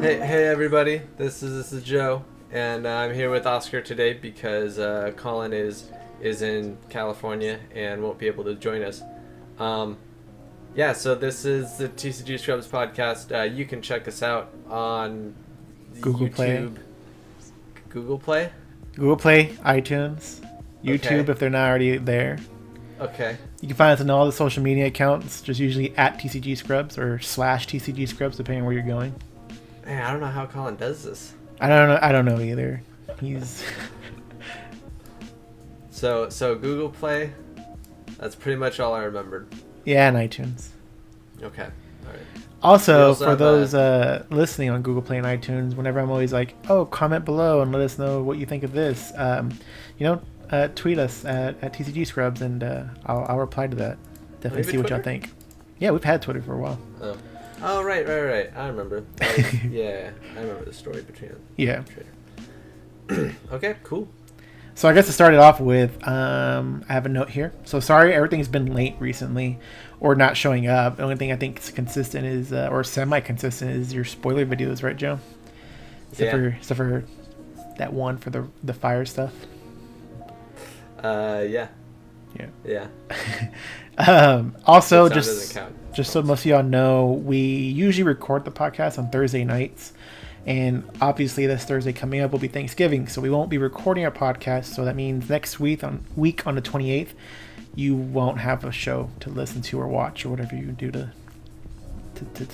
Hey everybody, this is Joe, and I'm here with Oscar today because Colin is in California and won't be able to join us. So this is the TcgScrubs podcast. You can check us out on Google YouTube. Play. Google Play? Google Play, iTunes, YouTube Okay. if they're not already there. Okay. You can find us on all the social media accounts, just usually at TcgScrubs or /TcgScrubs, depending on where you're going. Man, I don't know how Colin does this. I don't know either. He's So Google Play, that's pretty much all I remembered. yeah, and iTunes. Okay. All right. Also, for have those listening on Google Play and iTunes, whenever I'm always like, "Oh, comment below and let us know what you think of this," tweet us at TcgScrubs and I'll reply to that. Definitely see what y'all think. Yeah, we've had Twitter for a while. Oh, right. I remember. Yeah, I remember the story between them. Yeah. Okay, cool. So I guess to start it off with, I have a note here. So sorry, everything's been late recently, or not showing up. The only thing I think is consistent is, or semi-consistent, is your spoiler videos, right, Joe? Except for that one for the fire stuff. Yeah. Also, doesn't count. just so most of y'all know, we usually record the podcast on Thursday nights. And obviously this Thursday coming up will be Thanksgiving, so we won't be recording our podcast. So that means next week on the 28th, you won't have a show to listen to or watch or whatever you do to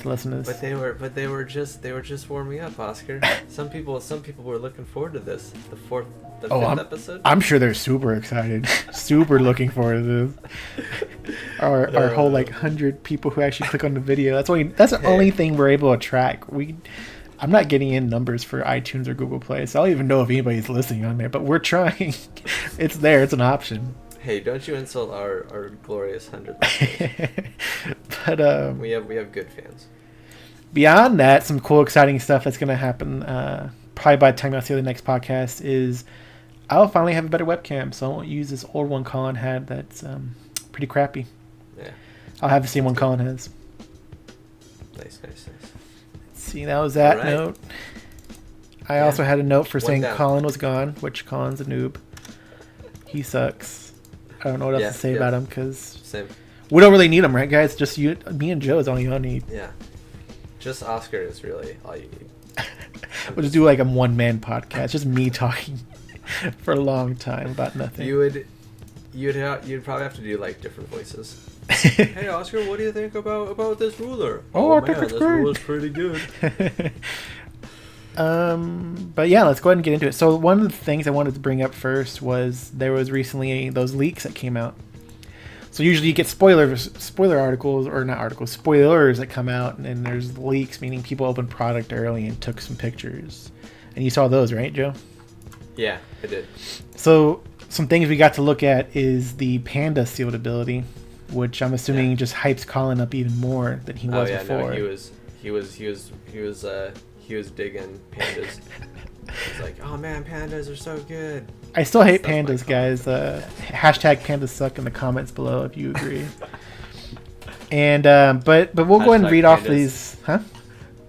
listen to this. But they were just warming up, Oscar. Some people were looking forward to this. The fifth episode. I'm sure they're super excited, super looking forward to this. Our whole 100 people who actually click on the video. That's the only thing we're able to track. I'm not getting in numbers for iTunes or Google Play, so I don't even know if anybody's listening on there, but we're trying. It's there. It's an option. Hey, don't you insult our glorious 100 listeners. But we have good fans. Beyond that, some cool, exciting stuff that's going to happen probably by the time I see the next podcast is I'll finally have a better webcam, so I won't use this old one Colin had that's pretty crappy. Yeah. I'll have the same one Colin has. Nice. See, that was that right. note. I also had a note for saying down. Colin was gone, which Colin's a noob. He sucks. I don't know what else to say about him because Same. we don't really need him, right, guys? Just me and Joe is all y'all need. Yeah. Just Oscar is really all you need. We'll just do a one-man podcast, just me talking for a long time about nothing. You'd probably have to do different voices. Hey Oscar, what do you think about this ruler? Oh man, this ruler's pretty good. But yeah, let's go ahead and get into it. So one of the things I wanted to bring up first was there was recently those leaks that came out. So usually you get spoilers that come out, and then there's leaks, meaning people opened product early and took some pictures. And you saw those, right, Joe? Yeah, I did. So some things we got to look at is the panda sealed ability, which I'm assuming just hypes Colin up even more than he was before. No, he was digging pandas. He's like, oh man, pandas are so good. I still hate pandas, guys. Hashtag pandas suck in the comments below if you agree. And but we'll go ahead and read off these, huh?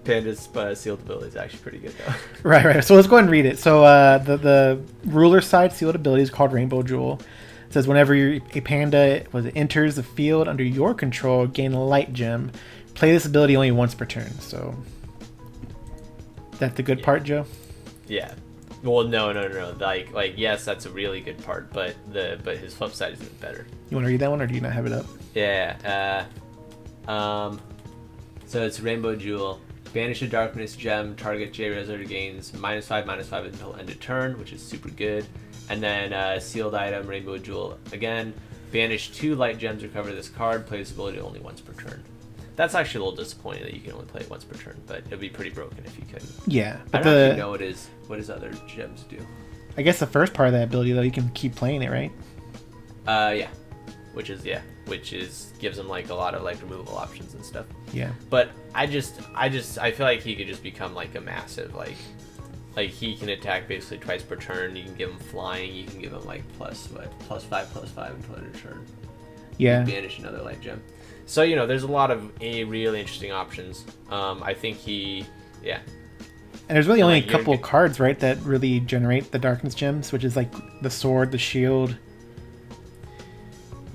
Pandas sealed ability is actually pretty good though. Right. So let's go ahead and read it. So the ruler side sealed ability is called Rainbow Jewel. It says whenever a panda enters the field under your control, gain a light gem. Play this ability only once per turn. So that's the good part, Joe? Yeah. Well, no. Like yes, that's a really good part, but his flip side is even better. You want to read that one, or do you not have it up? Yeah. So it's Rainbow Jewel. Banish a Darkness gem. Target J Resort gains -5/-5 until end of turn, which is super good. And then sealed item, Rainbow Jewel again. Banish 2 light gems. Recover this card. Play this ability only once per turn. That's actually a little disappointing that you can only play it once per turn, but it'd be pretty broken if you couldn't. Yeah, but I don't actually know what his other gems do. I guess the first part of that ability, though, you can keep playing it, right? Yeah, which gives him a lot of removable options and stuff. Yeah. But I feel like he could just become a massive he can attack basically twice per turn. You can give him flying. You can give him +5/+5 until end of turn. Yeah. You banish another light gem. So there's a lot of really interesting options. I think And there's really And, only like, a couple of cards, right, that really generate the darkness gems, which is like the sword, the shield.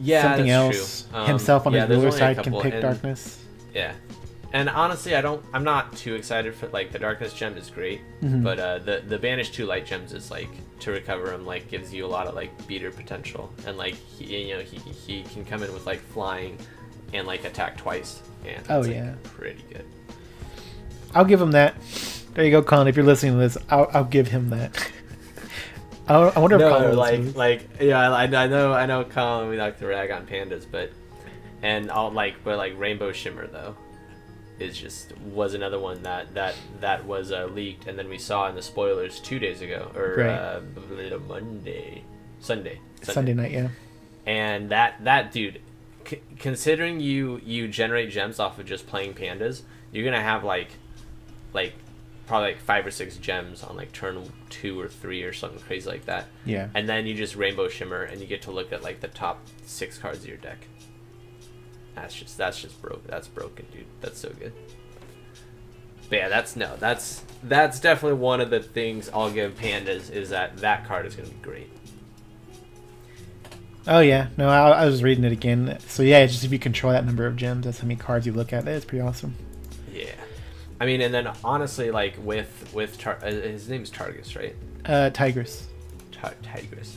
Yeah, Something that's else. true. Himself on his there's ruler only a side can couple, pick and- darkness. Yeah, and honestly, I'm not too excited for like the darkness gem is great, Mhm. but the banish 2 light gems is like to recover them like gives you a lot of like beater potential, and like he can come in with like flying, and like attack twice, and Oh, it's, like, yeah. pretty good. I'll give him that. There you go, Colin. If you're listening to this, I'll give him that. I wonder if No, Colin like yeah, I know Colin, we like to rag on pandas, but Rainbow Shimmer though was another one that was leaked, and then we saw in the spoilers 2 days ago, or Sunday night, yeah. and that dude, considering you generate gems off of just playing pandas, you're gonna have like probably like 5 or 6 gems on like turn 2 or 3 or something crazy like that. Yeah. And then you just Rainbow Shimmer and you get to look at like the top 6 cards of your deck. That's just broken. That's broken, dude. That's so good. But yeah, that's definitely one of the things I'll give pandas, is that card is gonna be great. Oh yeah, no, I was reading it again. So yeah, it's just if you control that number of gems, that's how many cards you look at. That's pretty awesome. Yeah, I mean, and then honestly, like with his name is Targus, right? Tigress. Tigress.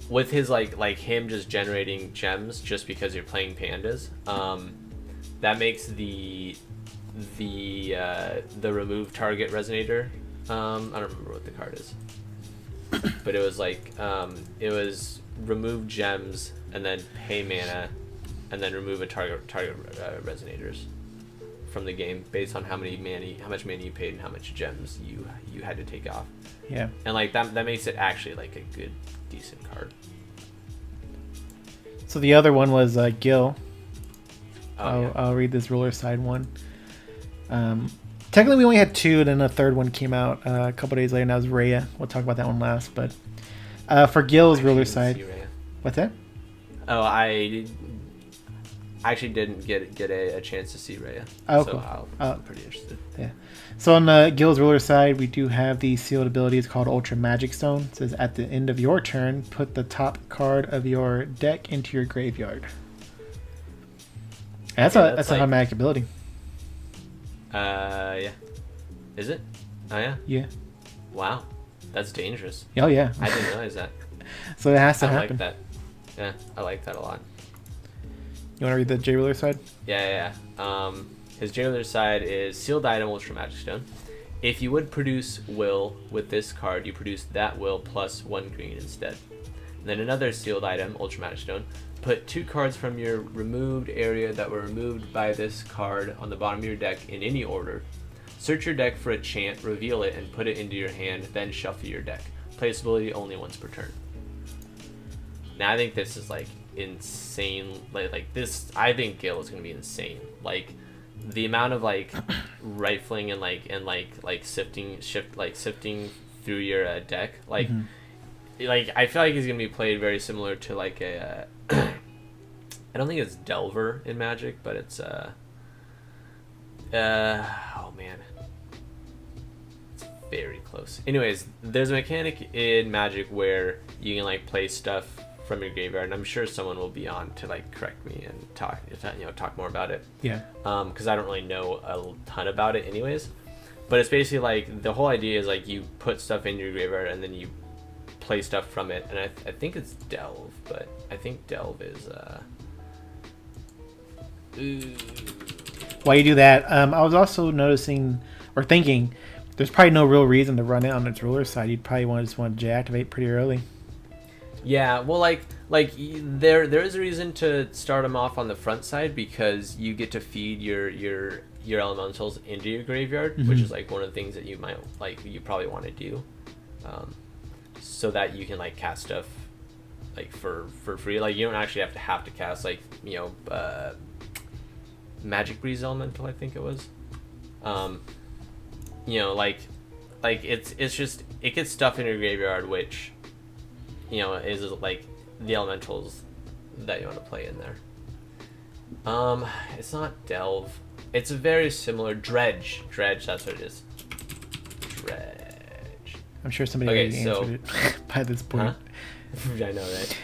With his like him just generating gems just because you're playing pandas, that makes the remove target resonator. I don't remember what the card is, but it was like it was remove gems and then pay mana, and then remove a target resonators from the game based on how much mana you paid and how much gems you had to take off. Yeah. And like that makes it actually like a good, decent card. So the other one was Gil. Yeah. I'll read this ruler side one. Technically, we only had 2, and then a third one came out a couple days later, and that was Rhea. We'll talk about that one last. But for Gil's ruler side, what's that? Oh, I actually didn't get a chance to see Rhea. Oh, so cool. I'm pretty interested. Yeah. So on Gil's ruler side, we do have the sealed ability. It's called Ultra Magic Stone. It says at the end of your turn, put the top card of your deck into your graveyard. And that's an automatic ability. Yeah. Is it? Oh yeah. Yeah. Wow, that's dangerous. Oh yeah. I didn't realize that. So it has to I happen. like that. Yeah, I like that a lot. You want to read the J ruler side? Yeah. His jailer's side is sealed item Ultra Magic Stone. If you would produce will with this card, you produce that will plus 1 green instead. And then another sealed item, Ultra Magic Stone. Put 2 cards from your removed area that were removed by this card on the bottom of your deck in any order. Search your deck for a chant, reveal it, and put it into your hand, then shuffle your deck. Play this ability only once per turn. Now I think this is like insane. Like this, I think Gil is gonna be insane. Like the amount of like rifling and sifting through your deck. Like I feel like he's gonna be played very similar to like a. I don't think it's Delver in Magic, but it's oh man, it's very close. Anyways, there's a mechanic in Magic where you can like play stuff from your graveyard, and I'm sure someone will be on to like correct me and talk more about it. Yeah. Because I don't really know a ton about it, anyways. But it's basically like the whole idea is like you put stuff in your graveyard and then you play stuff from it, and I think it's Delve, but I think Delve is While you do that, I was also noticing or thinking there's probably no real reason to run it on its ruler side. You'd probably just want to deactivate pretty early. Yeah, well, like there is a reason to start them off on the front side, because you get to feed your elementals into your graveyard, which is like one of the things that you probably want to do, so that you can like cast stuff like for free. Like you don't actually have to cast like Magic Breeze Elemental, I think it was. It's just it gets stuff in your graveyard, which is like the elementals that you want to play in there. It's not Delve. It's a very similar dredge. Dredge, that's what it is. Dredge. I'm sure somebody already answered it by this point. Huh? I know, right?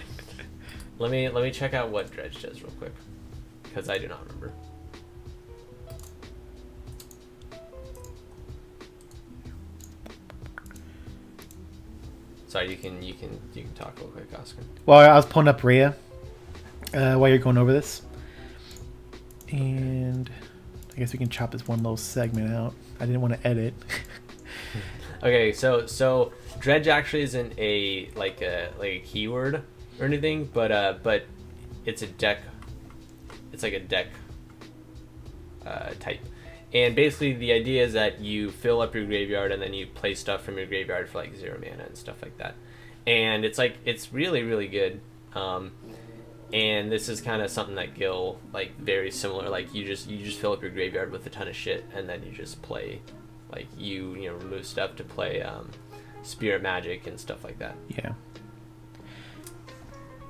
Let me check out what dredge does real quick, because I do not remember. Sorry, you can talk real quick, Oscar. Well, I was pulling up Rhea while you're going over this, and I guess we can chop this one little segment out. I didn't want to edit. Okay, so dredge actually isn't a keyword or anything, but it's a deck. It's like a deck type. And basically, the idea is that you fill up your graveyard and then you play stuff from your graveyard for like 0 mana and stuff like that. And it's really, really good. And this is kind of something that Gil, like, very similar. Like, you just fill up your graveyard with a ton of shit, and then you just play, like, you remove stuff to play Spirit Magic and stuff like that. Yeah.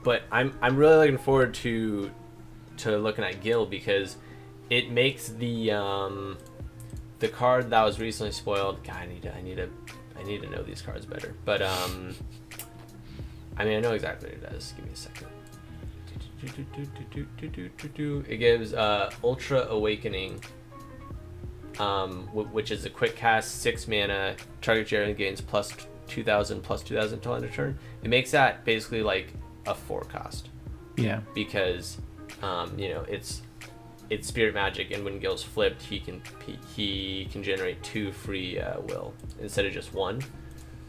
But I'm really looking forward to looking at Gil, because it makes the card that was recently spoiled. God, I need to know these cards better. But I mean, I know exactly what it does. Give me a second. It gives Ultra Awakening, which is a quick cast, 6 mana. Target Jerry gains plus 2,000 till end of turn. It makes that basically like a 4 cost. Yeah. Because it's Spirit Magic, and when Gil's flipped, he can generate 2 free will instead of just 1.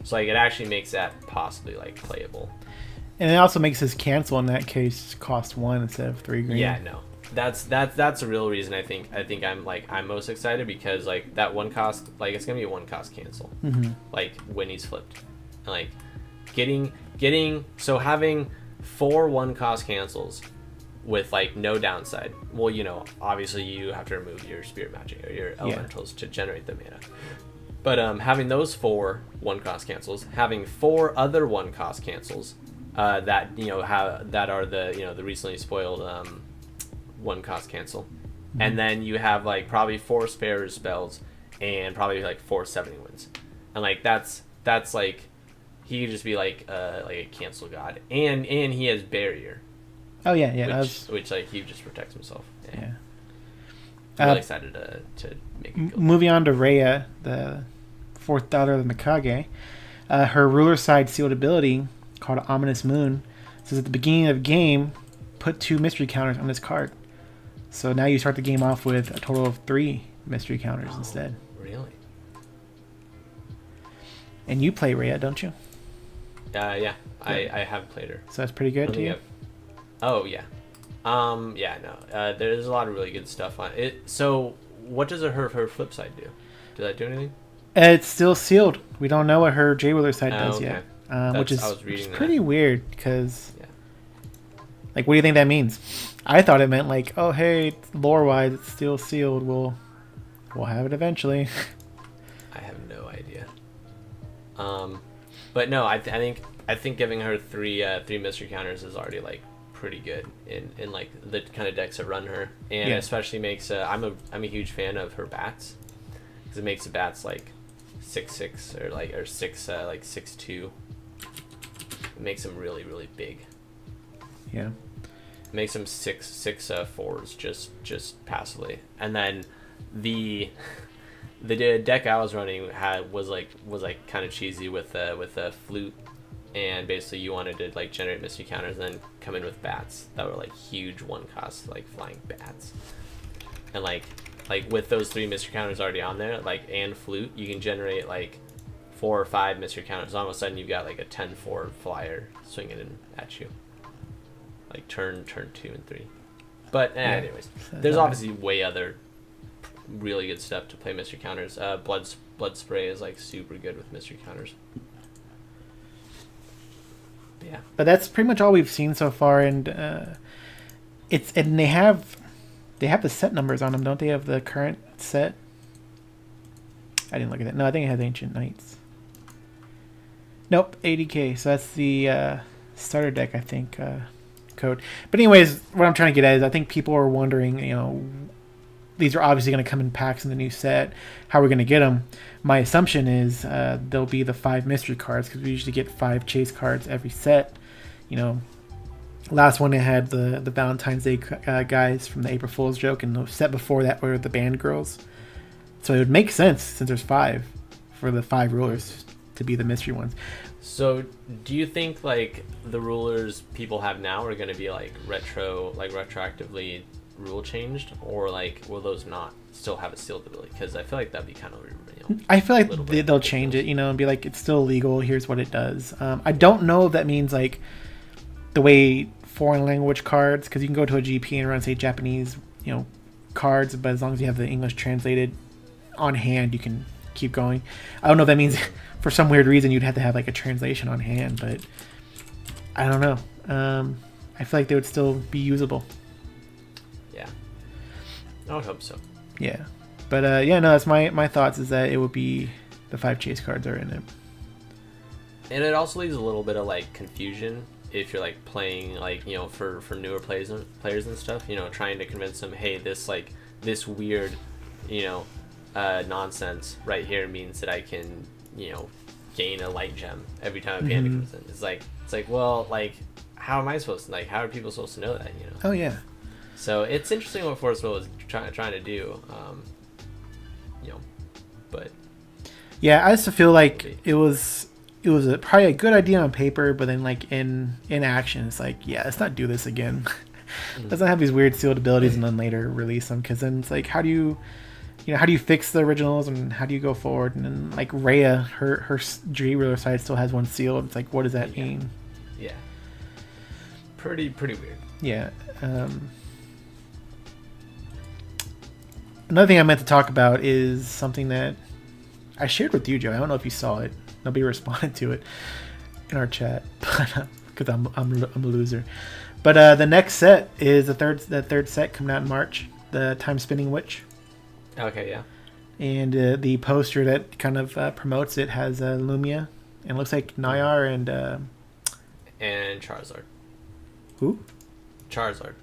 So like, it actually makes that possibly like playable. And it also makes his cancel in that case cost 1 instead of 3 green. Yeah, no, that's a real reason. I think I'm most excited, because like that 1 cost, like, it's gonna be a 1 cost cancel, like when he's flipped, and like having 4 1 cost cancels with like no downside. Well, obviously you have to remove your Spirit Magic or your Elementals to generate the mana. But having those 4 1 cost cancels, having 4 other 1 cost cancels that are the recently spoiled 1 cost cancel, and then you have like probably 4 spare spells and probably like 4 70 wins, and like that's like, he could just be like a cancel god, and he has barrier. Oh yeah. Which like, he just protects himself. Yeah. I'm really excited to make it go. Moving on to Rhea, the 4th daughter of the Mikage. Her ruler side sealed ability, called Ominous Moon, says at the beginning of the game, put 2 mystery counters on this card. So now you start the game off with a total of 3 mystery counters instead. Really? And you play Rhea, don't you? Yeah. I have played her. So that's pretty good to you? Oh, yeah. There's a lot of really good stuff on it. So, what does her flip side do? Does that do anything? It's still sealed. We don't know what her J-Wheeler side does okay. yet. Which is pretty that. weird, because... Yeah. Like, what do you think that means? I thought it meant like, oh, hey, lore-wise, it's still sealed. We'll have it eventually. I have no idea. But no, I think giving her 3 mystery counters is already like pretty good in like the kind of decks that run her, and especially makes I'm a huge fan of her bats, because it makes the bats like 6/6 or 6 like 6/2. It makes them really, really big. Yeah. It makes them 6/4s just passively, and then the deck I was running was kind of cheesy with a flute. And basically, you wanted to like generate mystery counters and then come in with bats that were like huge 1 cost, like flying bats. And like with those 3 mystery counters already on there, like, and flute, you can generate like 4 or 5 mystery counters. All of a sudden, you've got like a 10/4 flyer swinging in at you, like turn 2 and 3. But anyways, there's obviously way other really good stuff to play mystery counters. Blood Spray is like super good with mystery counters. Yeah, but that's pretty much all we've seen so far, and they have the set numbers on them, don't they? Have the current set? I didn't look at that. No, I think it has Ancient Knights. Nope, 80k. So that's the starter deck, I think, code. But anyways, what I'm trying to get at is, I think people are wondering, these are obviously going to come in packs in the new set. How we're going to get them? My assumption is there'll be the 5 mystery cards, because we usually get 5 chase cards every set. You know, last one I had the Valentine's Day guys from the April Fool's joke, and the set before that were the band girls. So it would make sense, since there's 5, for the 5 rulers to be the mystery ones. So do you think like the rulers people have now are going to be like retroactively rule changed, or like will those not still have a sealed ability? Because I feel like that'd be kind of, I feel like they'll change it, and be like, it's still legal, here's what it does. I don't know if that means like the way foreign language cards, because you can go to a GP and run, say, Japanese cards, but as long as you have the English translated on hand, you can keep going. I don't know if that means for some weird reason you'd have to have like a translation on hand, but I don't know. I feel like they would still be usable. Yeah, I would hope so. Yeah, but no, that's my thoughts, is that it would be the 5 chase cards are in it. And it also leaves a little bit of like confusion if you're like playing like for newer players and stuff, trying to convince them, hey, this weird nonsense right here means that I can gain a light gem every time a panda comes in. It's like well, like how am I supposed to, like, how are people supposed to know that, Oh yeah. So it's interesting what Force Will is trying to do, but yeah, I just feel like it was probably a good idea on paper, but then like in action, it's like, yeah, let's not do this again. Let's not have these weird sealed abilities and then later release them, because then it's like, how do you fix the originals, and how do you go forward? And then like Rhea, her G ruler side still has one sealed. It's like, what does that mean? Yeah, pretty weird. Yeah. Another thing I meant to talk about is something that I shared with you, Joe. I don't know if you saw it. Nobody responded to it in our chat, but because I'm a loser. But the next set is the third set coming out in March, the Time Spinning Witch. Okay, yeah. And the poster that kind of promotes it has Lumia, and it looks like Nayar and Charizard. Who? Charizard.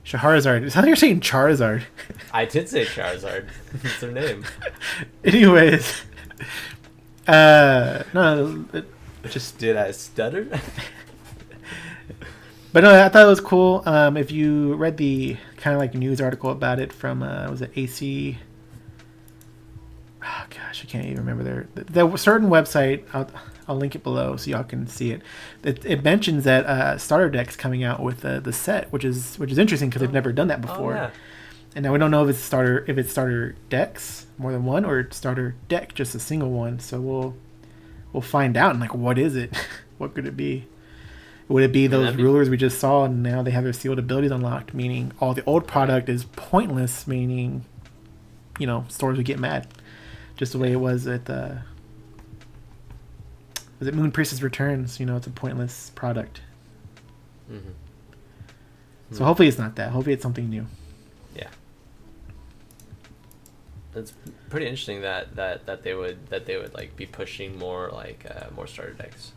Shahrazard. It sounds like you're saying Charizard. I did say Charizard. It's their name. Anyways. No, just... Did I stutter? But no, I thought it was cool. If you read the kind of like news article about it from, was it AC? Oh gosh, I can't even remember the certain website. I'll link it below so y'all can see it. It mentions that starter deck's coming out with the set, which is interesting because they've never done that before. Oh, yeah. And now we don't know if it's starter decks, more than one, or starter deck, just a single one. So we'll find out. And like, what is it? What could it be? Would it be those rulers we just saw, and now they have their sealed abilities unlocked, meaning all the old product is pointless, meaning, stores would get mad. Just the way it was at was it Moon Priestess Returns? It's a pointless product. Mm-hmm. So hopefully it's not that. Hopefully it's something new. Yeah. It's pretty interesting that they would like be pushing more more starter decks.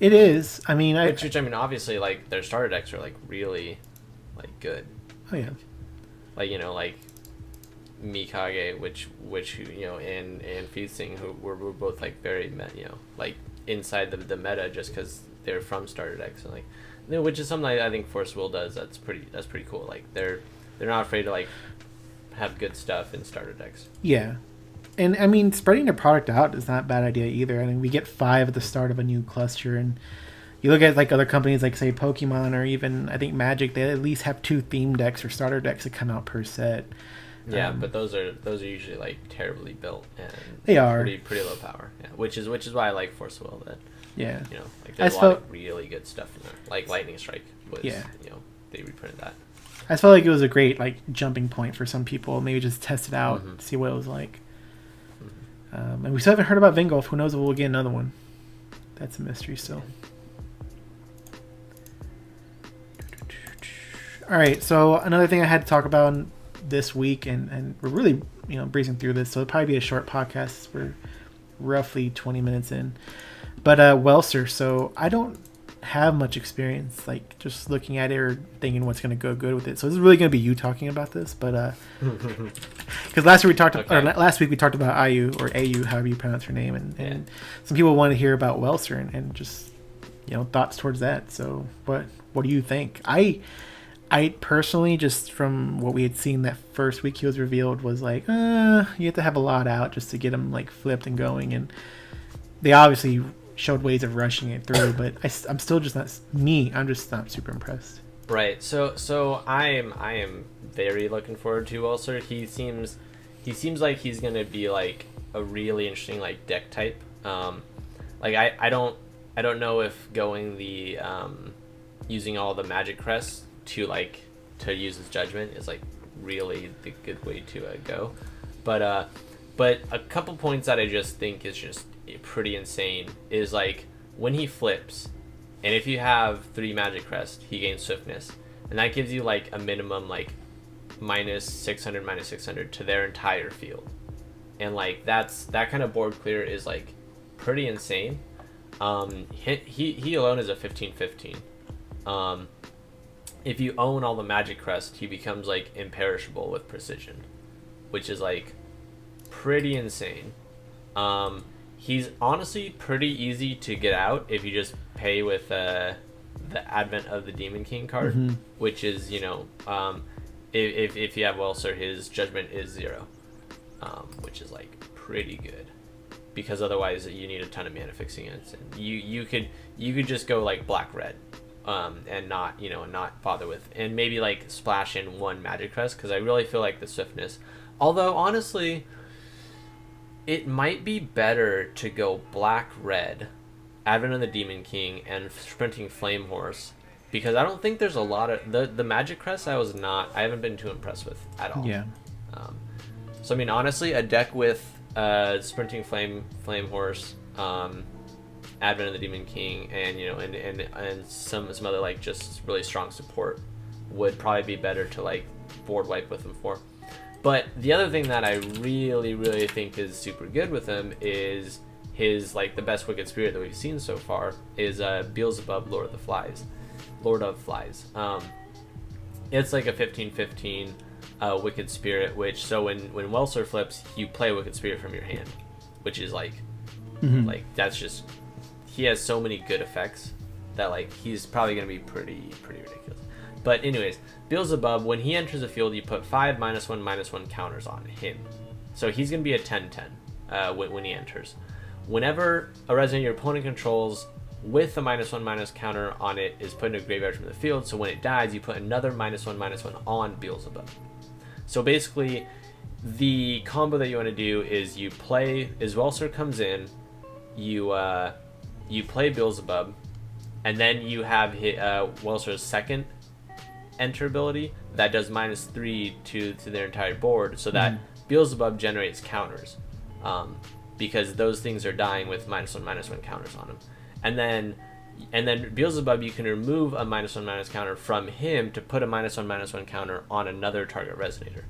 It is. I mean, which I mean, obviously, like their starter decks are like really, like good. Oh yeah. Like Mikage, which and Feasting, who were both like very like inside the meta just because they're from starter decks, and like, which is something I think Force Will does. That's pretty cool. Like they're not afraid to like have good stuff in starter decks. Yeah. And I mean, spreading the product out is not a bad idea either. I mean, we get 5 at the start of a new cluster, and you look at like other companies like say Pokemon, or even I think Magic, they at least have 2 theme decks or starter decks that come out per set. Yeah, but those are usually like terribly built, and they are pretty low power. Yeah, which is why I like Force Will. That like there's a lot of really good stuff in there. Like Lightning Strike was they reprinted that. I just felt like it was a great like jumping point for some people. Maybe just test it out, see what it was like. And we still haven't heard about Vingolf. Who knows if we'll get another one. That's a mystery still. All right, so another thing I had to talk about this week, and we're really breezing through this, so it'll probably be a short podcast. We're roughly 20 minutes in. But Welser, so I don't have much experience, like just looking at it or thinking what's going to go good with it. So this is really going to be you talking about this, but because last week we talked about Ayu or Ayu, however you pronounce her name, and some people want to hear about Welser and just thoughts towards that. So what do you think? I personally, just from what we had seen that first week he was revealed, was like, you have to have a lot out just to get him like flipped and going. And they obviously showed ways of rushing it through, but I'm still just not I'm just not super impressed. Right. So I am very looking forward to Welser. He seems like he's gonna be like a really interesting like deck type. Like I don't know if going the using all the magic crests to use his judgment is like really the good way to go, but a couple points that I just think is just pretty insane is like when he flips, and if you have 3 magic crests, he gains swiftness, and that gives you like a minimum like -600 to their entire field, and like that kind of board clear is like pretty insane. He alone is a 15/15. If you own all the magic crest, he becomes like imperishable with precision, which is like pretty insane. He's honestly pretty easy to get out if you just pay with the Advent of the Demon King card, which is if you have Welser, his judgment is 0, which is like pretty good, because otherwise you need a ton of mana fixing it. And you could just go like black red. And not bother with, and maybe like splash in 1 magic crest, because I really feel like the swiftness, although honestly it might be better to go black red, Advent of the Demon King, and sprinting Flame Horse, because I don't think there's a lot of the magic crest I haven't been too impressed with at all. So I mean, honestly, a deck with sprinting Flame Horse, Advent of the Demon King, and and some other like just really strong support would probably be better to like board wipe with him for. But the other thing that I really, really think is super good with him is his like the best Wicked Spirit that we've seen so far is Beelzebub, Lord of Flies. It's like a 15/15 Wicked Spirit, which so when Welser flips, you play Wicked Spirit from your hand, which is like that's just, he has so many good effects that like he's probably gonna be pretty ridiculous. But anyways, Beelzebub, when he enters the field, you put 5 -1/-1 counters on him, so he's gonna be a 10/10 when he enters. Whenever a resident your opponent controls with a -1/- counter on it is put into a graveyard from the field, so when it dies, you put another -1/- on Beelzebub. So basically, the combo that you want to do is you play, as Welser comes in, you play Beelzebub, and then you have Welser's second enter ability that does -3 to their entire board, so that Beelzebub generates counters, because those things are dying with -1/- counters on them. And then Beelzebub, you can remove a -1/- counter from him to put a -1/- counter on another target resonator.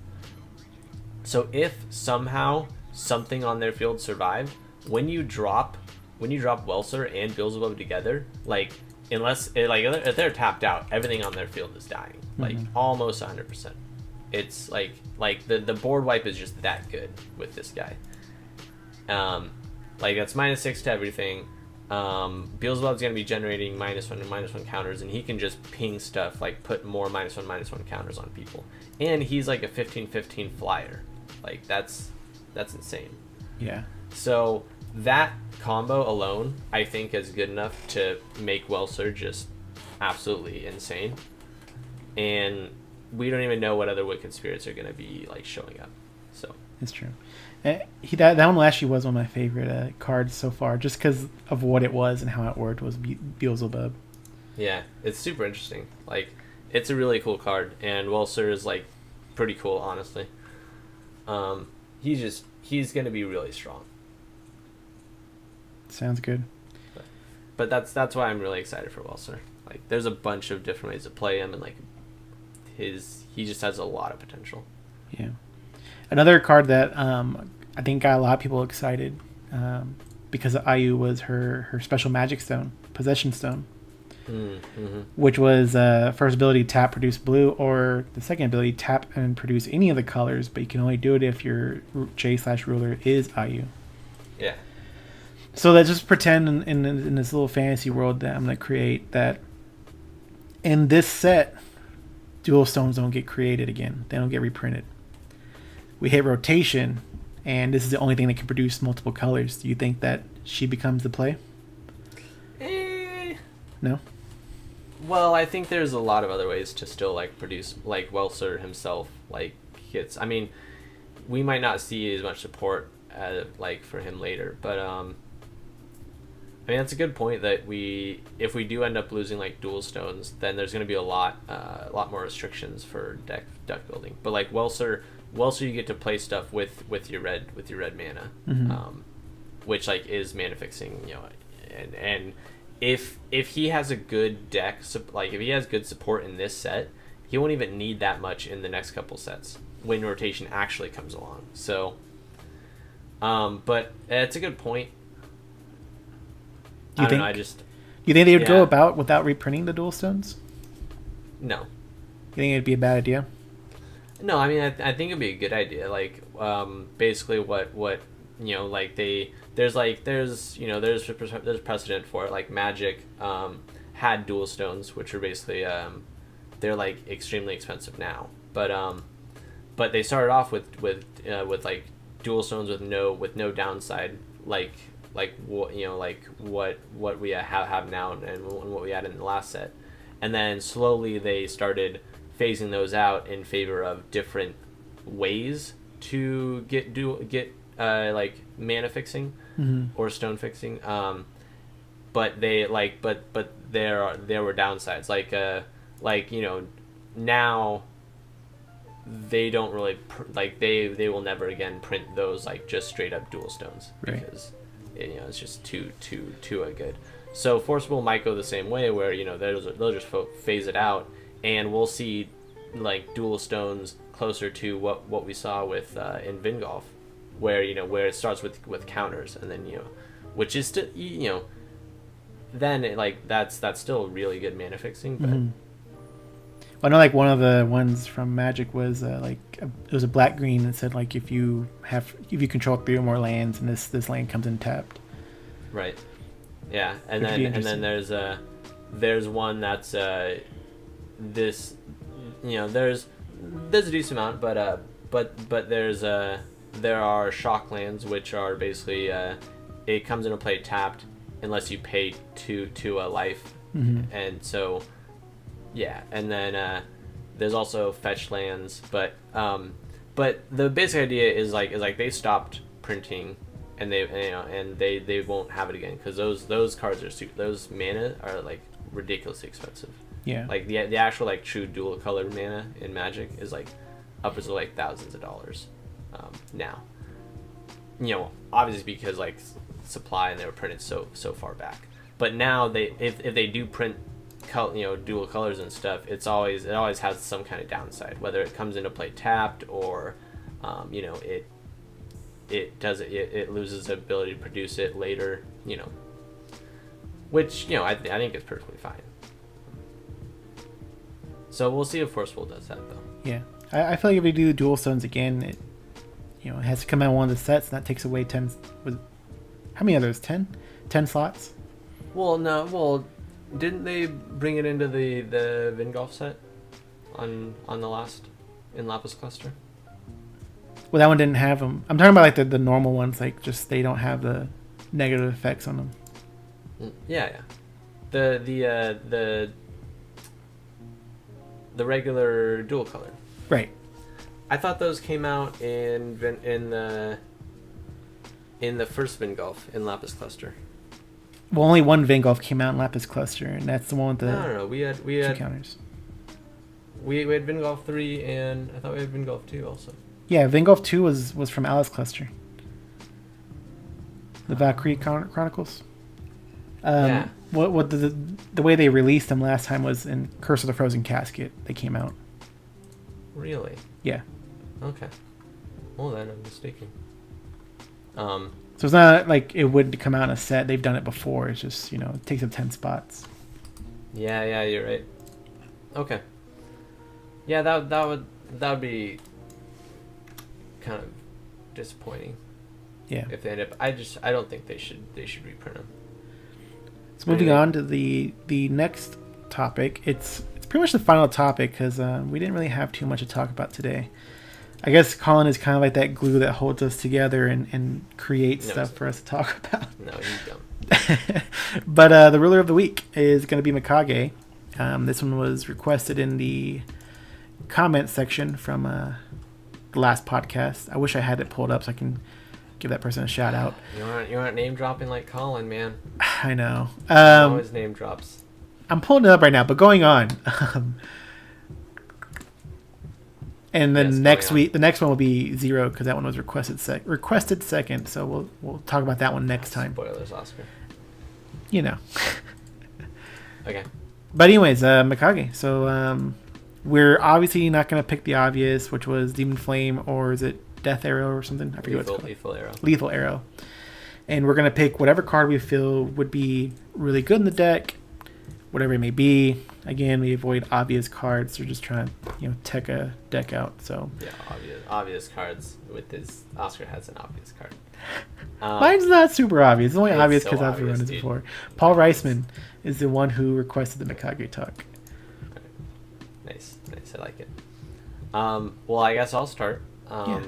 So if somehow something on their field survived, when you drop Welser and Beelzebub together, like if they're tapped out, everything on their field is dying, like almost 100%. It's like the board wipe is just that good with this guy. Like that's -6 to everything. Beelzebub's gonna be generating -1/- counters, and he can just ping stuff, like put more -1/- counters on people. And he's like a 15/15 flyer. Like that's insane. Yeah. So that combo alone, I think, is good enough to make Welser just absolutely insane. And we don't even know what other Wicked Spirits are gonna be like showing up. So it's true. That one actually was one of my favorite cards so far, just because of what it was and how it worked, was Beelzebub. Yeah, it's super interesting. Like, it's a really cool card, and Welser is like pretty cool, honestly. He's gonna be really strong. Sounds good. But that's why I'm really excited for Welser. Like, there's a bunch of different ways to play him, and like he just has a lot of potential. Yeah. Another card that I think got a lot of people excited because Ayu was her special magic stone, Possession Stone. which was first ability tap produce blue, or the second ability tap and produce any of the colors, but you can only do it if your J/ruler is IU. Yeah. So let's just pretend in this little fantasy world that I'm going to create that in this set, dual stones don't get created again. They don't get reprinted. We hit rotation, and this is the only thing that can produce multiple colors. Do you think that she becomes the play? No? Well, I think there's a lot of other ways to still like produce, like Welser himself, like hits. I mean, we might not see as much support like for him later, but I mean that's a good point that if we do end up losing like dual stones, then there's going to be a lot more restrictions for deck building. But like Welser, you get to play stuff with your red mana, which like is mana fixing, you know, and if he has a good deck, like if he has good support in this set, he won't even need that much in the next couple sets when rotation actually comes along. So, but it's a good point. Do you think they would go about without reprinting the dual stones? No. You think it'd be a bad idea? No, I mean I think it'd be a good idea. Like basically what you know, like there's precedent for it. Like Magic had dual stones, which are basically they're like extremely expensive now. But they started off with like dual stones with no downside, like what you know, like what we have now and what we had in the last set, and then slowly they started phasing those out in favor of different ways to get like mana fixing or stone fixing, but there were downsides, like you know, now they don't really they will never again print those like just straight up dual stones, right? Because you know it's just too good. So Forcible might go the same way, where you know they'll just phase it out, and we'll see like dual stones closer to what we saw with in Vingolf, where it starts with counters, and then which is still then that's still really good mana fixing. But I know like one of the ones from Magic was it was a black green that said like if you control 3 or more lands and this land comes in tapped. Right. Yeah, and then there's one that's this there's a decent amount, but there are shock lands which are basically it comes into play tapped unless you pay to a life, and so yeah, and then there's also fetch lands, but the basic idea is like they stopped printing, and they won't have it again because those cards are those mana are like ridiculously expensive. Yeah, like the actual like true dual color mana in Magic is like upwards of like thousands of dollars now. Obviously because like supply, and they were printed so far back. But now if they do print dual colors and stuff, it always has some kind of downside, whether it comes into play tapped or it loses the ability to produce it later, which I think is perfectly fine. So we'll see if Forceful does that though. Yeah, I feel like if we do dual stones again, it has to come out one of the sets, and that takes away 10. How many others? 10 slots. Well, no. Well, didn't they bring it into the Vingolf set on the last in Lapis Cluster? Well, that one didn't have them. I'm talking about like the normal ones, like just they don't have the negative effects on them. Yeah. The regular dual color. Right. I thought those came out in the first Vingolf in Lapis Cluster. Well, only one Vingolf came out in Lapis Cluster, and that's the one with the no. We had two counters. We had Vingolf 3, and I thought we had Vingolf 2 also. Yeah, Vingolf 2 was from Alice Cluster. The Valkyrie Chronicles. Yeah. What the way they released them last time was in Curse of the Frozen Casket. They came out. Really? Yeah. Okay. Well, then I'm mistaken. So it's not like it would come out in a set. They've done it before. It's just it takes up 10 spots. Yeah, you're right. Okay. Yeah, that would be kind of disappointing. Yeah. If they end up, I don't think they should reprint them. So moving on to the next topic, it's pretty much the final topic because we didn't really have too much to talk about today. I guess Colin is kind of like that glue that holds us together and creates stuff for us to talk about. No, he's dumb. But the ruler of the week is going to be Mikage. This one was requested in the comment section from the last podcast. I wish I had it pulled up so I can give that person a shout out. You aren't name dropping like Colin, man. I know. Always name drops. I'm pulling it up right now, but going on. And then the next one will be 0 because that one was requested second. So we'll talk about that one next time. Spoilers, Oscar. You know. Okay. But anyways, Mikage. So we're obviously not going to pick the obvious, which was Demon Flame, or is it Death Arrow or something? I forget what it's called. Lethal Arrow. Lethal Arrow. And we're going to pick whatever card we feel would be really good in the deck, whatever it may be. Again, we avoid obvious cards. We're just trying to, tech a deck out. So yeah, obvious cards. With this, Oscar has an obvious card. Mine's not super obvious. It's only obvious because I've run it dude. before. Paul Reisman is the one who requested the Mikage talk. Nice. I like it. Well, I guess I'll start. Yeah.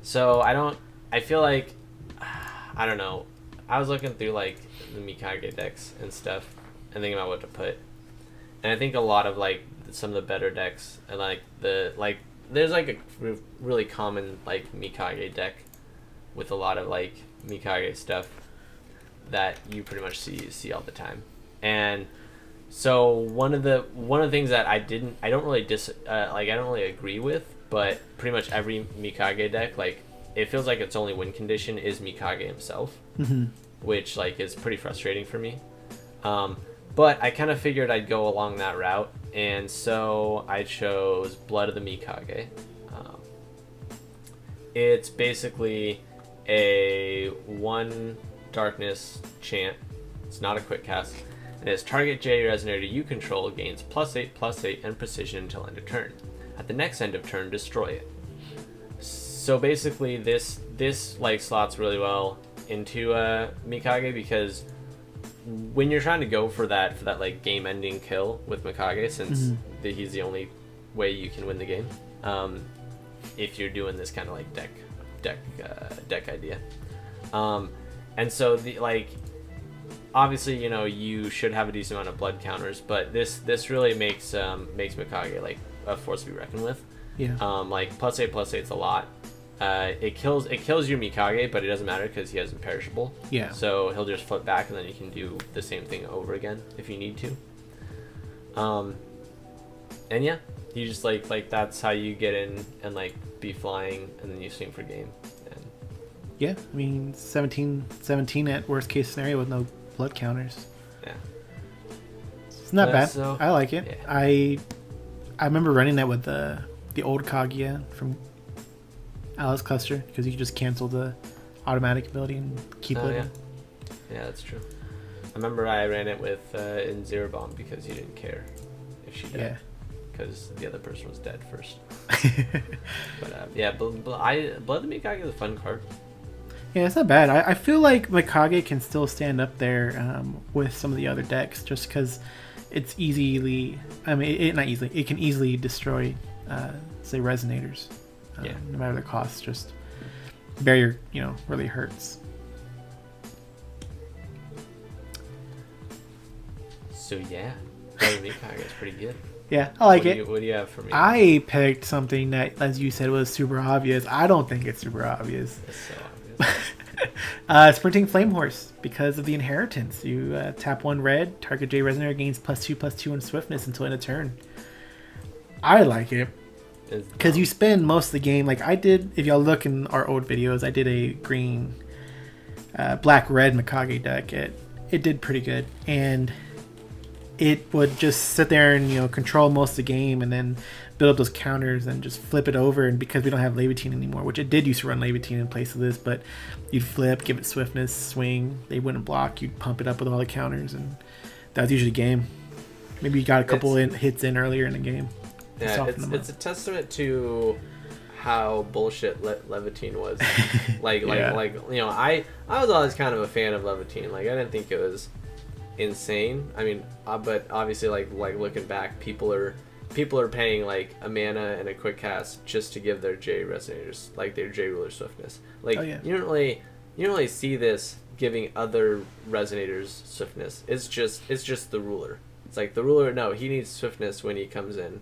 So I feel like, I don't know. I was looking through like the Mikage decks and stuff and thinking about what to put. And I think a lot of like some of the better decks and there's like a really common like Mikage deck with a lot of like Mikage stuff that you pretty much see all the time. And so one of the things that I don't really agree with, but pretty much every Mikage deck, like it feels like its only win condition is Mikage himself, which like is pretty frustrating for me. But I kind of figured I'd go along that route, and so I chose Blood of the Mikage. It's basically a 1 darkness chant. It's not a quick cast. And it's target J resonator you control gains +8/+8 and precision until end of turn. At the next end of turn, destroy it. So basically, this like slots really well into Mikage because when you're trying to go for that like game ending kill with Mikage, since he's the only way you can win the game, if you're doing this kind of like deck idea, and so obviously you should have a decent amount of blood counters, but this really makes Mikage like a force to be reckoned with. Like +8/+8's a lot. It kills your Mikage, but it doesn't matter because he has imperishable. Yeah. So he'll just flip back, and then you can do the same thing over again if you need to. And yeah, you just like that's how you get in and like be flying, and then you swing for game. And yeah, I mean 17 at worst case scenario with no blood counters. Yeah. It's not bad. So, I like it. Yeah. I remember running that with the old Kaguya from Alice Cluster because you could just cancel the automatic ability and keep living. Yeah, that's true. I remember I ran it with in Zero Bomb because you didn't care if she died. Yeah. Because the other person was dead first. But yeah, Blood of the Mikage is a fun card. Yeah, it's not bad. I feel like Mikage can still stand up there with some of the other decks just because it's easily... I mean, not easily. It can easily destroy, say, Resonators. No matter the cost, just barrier, really hurts. So yeah, Blood of the Mikage is pretty good. Yeah, I like it. What do you have for me? I picked something that, as you said, was super obvious. I don't think it's super obvious. It's so obvious. Sprinting Flame Horse, because of the inheritance. You tap 1 red, target J Resonator gains +2/+2 in swiftness until end of turn. I like it because you spend most of the game, like I did. If y'all look in our old videos, I did a green, black-red Mikage deck. It did pretty good, and it would just sit there and control most of the game, and then build up those counters and just flip it over. And because we don't have Levitine anymore, which it did used to run Levitine in place of this, but you'd flip, give it swiftness, swing, they wouldn't block, you'd pump it up with all the counters, and that was usually game. Maybe you got a couple hits in earlier in the game. Yeah, it's a testament to how bullshit Levitine was. Like I was always kind of a fan of Levitine. Like I didn't think it was insane. I mean, but obviously like looking back, people are paying like a mana and a quick cast just to give their J resonators, like their J ruler swiftness. Like you don't really see this giving other resonators swiftness. It's just the ruler. It's like the ruler. No, he needs swiftness when he comes in,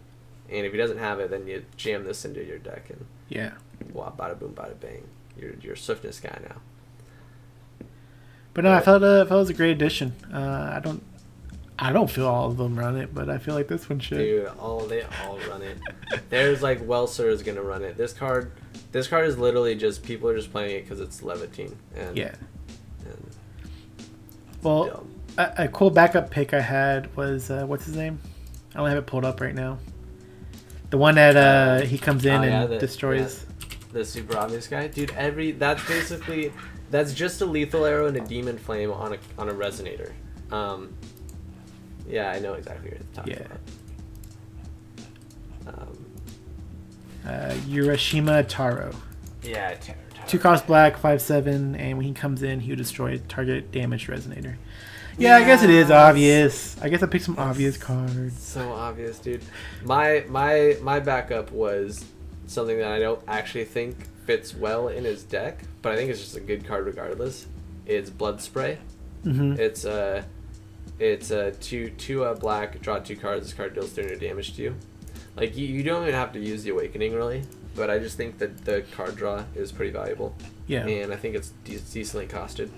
and if he doesn't have it, then you jam this into your deck and wow, bada boom, bada bang. You're a swiftness guy now. But no, I felt it was a great addition. I don't feel all of them run it, but I feel like this one should. Dude, they all run it. There's like Welser is gonna run it. This card is literally just people are just playing it because it's Levitine. And well, a cool backup pick I had was what's his name? I don't have it pulled up right now. The one that he comes in and destroys. The super obvious guy, dude. That's just a lethal arrow and a demon flame on a resonator. Yeah, I know exactly what you're talking about. Urashima Taro. Yeah, Taro. 2 cost black, 5/7, and when he comes in, he will destroy target damaged resonator. Yeah, I guess it is obvious. I guess I picked some obvious cards. So obvious, dude. My backup was something that I don't actually think fits well in his deck, but I think it's just a good card regardless. It's Blood Spray. Mm-hmm. It's a 2 black, draw 2 cards. This card deals 300 damage to you. Like you don't even have to use the Awakening really, but I just think that the card draw is pretty valuable. Yeah. And I think it's decently costed.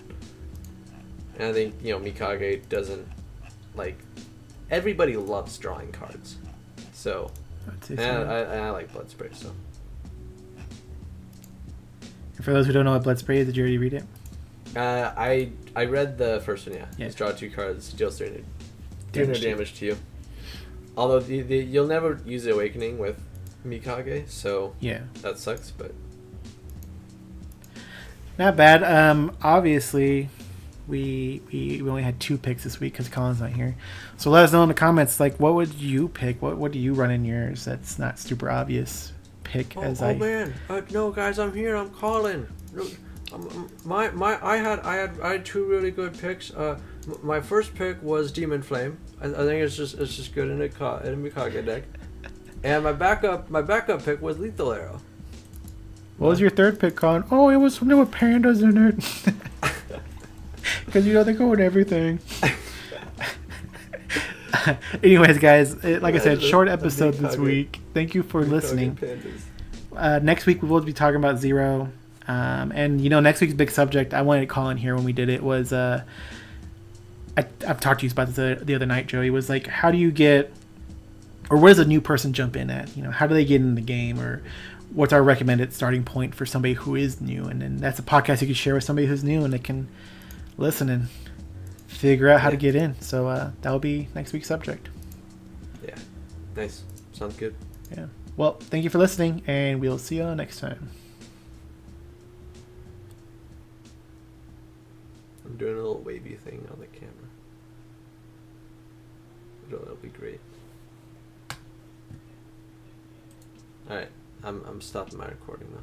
And I think Mikage doesn't like. Everybody loves drawing cards, so. I like Blood Spray. So. And for those who don't know what Blood Spray is, did you already read it? I read the first one. Yeah. Just draw 2 cards, deals 300 damage to you. Although you'll never use the Awakening with Mikage, so that sucks. But not bad. Obviously, we only had 2 picks this week because Colin's not here. So let us know in the comments, like, what would you pick? What do you run in yours that's not super obvious? Pick man, no guys, I'm here. I'm Colin. I had 2 really good picks. My first pick was Demon Flame. I think it's just good in a Mikage deck. And my backup pick was Lethal Arrow. What was your third pick, Colin? Oh, it was something with pandas in it. Because they go with everything. Anyways, guys, like I said, short episode this week. Thank you for listening. Next week we will be talking about Zero. And next week's big subject, I wanted to call in here when we did it, was I've talked to you about this the other night, Joey. Was like, how do you get, or where does a new person jump in at? How do they get in the game, or what's our recommended starting point for somebody who is new? And then that's a podcast you can share with somebody who's new, and they can listen and figure out how to get in. So that'll be next week's subject. Yeah, nice. Sounds good. Yeah. Well, thank you for listening, and we'll see you next time. I'm doing a little wavy thing on the camera. That'll be great. Alright, I'm stopping my recording now.